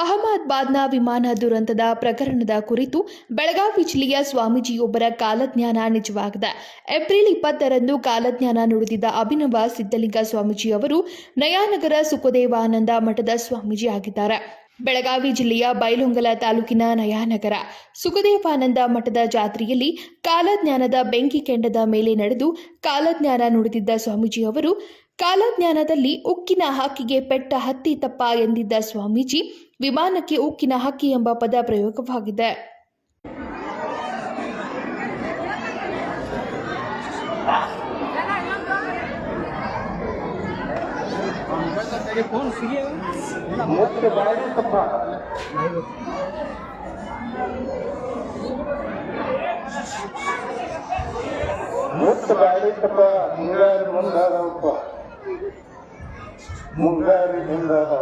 ಅಹಮದಾಬಾದ್ನ ವಿಮಾನ ದುರಂತದ ಪ್ರಕರಣದ ಕುರಿತು ಬೆಳಗಾವಿ ಜಿಲ್ಲೆಯ ಸ್ವಾಮೀಜಿಯೊಬ್ಬರ ಕಾಲಜ್ಞಾನ ನಿಜವಾಗಿದೆ. ಏಪ್ರಿಲ್ 20ರಂದು ಕಾಲಜ್ಞಾನ ನುಡಿದಿದ್ದ ಅಭಿನವ ಸಿದ್ಧಲಿಂಗ ಸ್ವಾಮೀಜಿ ಅವರು ನಯಾನಗರ ಸುಖದೇವಾನಂದ ಮಠದ ಸ್ವಾಮೀಜಿ ಆಗಿದ್ದಾರೆ. ಬೆಳಗಾವಿ ಜಿಲ್ಲೆಯ ಬೈಲಹೊಂಗಲ ತಾಲೂಕಿನ ನಯಾನಗರ ಸುಖದೇವಾನಂದ ಮಠದ ಜಾತ್ರೆಯಲ್ಲಿ ಕಾಲಜ್ಞಾನದ ಬೆಂಕಿ ಕೆಂಡದ ಮೇಲೆ ನಡೆದು ಕಾಲಜ್ಞಾನ ನುಡಿದಿದ್ದ ಸ್ವಾಮೀಜಿ ಅವರು ಕಾಲಜ್ಞಾನದಲ್ಲಿ ಉಕ್ಕಿನ ಹಕ್ಕಿಗೆ ಪೆಟ್ಟ ಹತ್ತಿ ತಪ್ಪ ಎಂದಿದ್ದ ಸ್ವಾಮೀಜಿ ವಿಮಾನಕ್ಕೆ ಉಕ್ಕಿನ ಹಕ್ಕಿ ಎಂಬ ಪದ ಪ್ರಯೋಗವಾಗಿದೆ. ಮುಂಗಾರಿ ಮುಂಗಾರ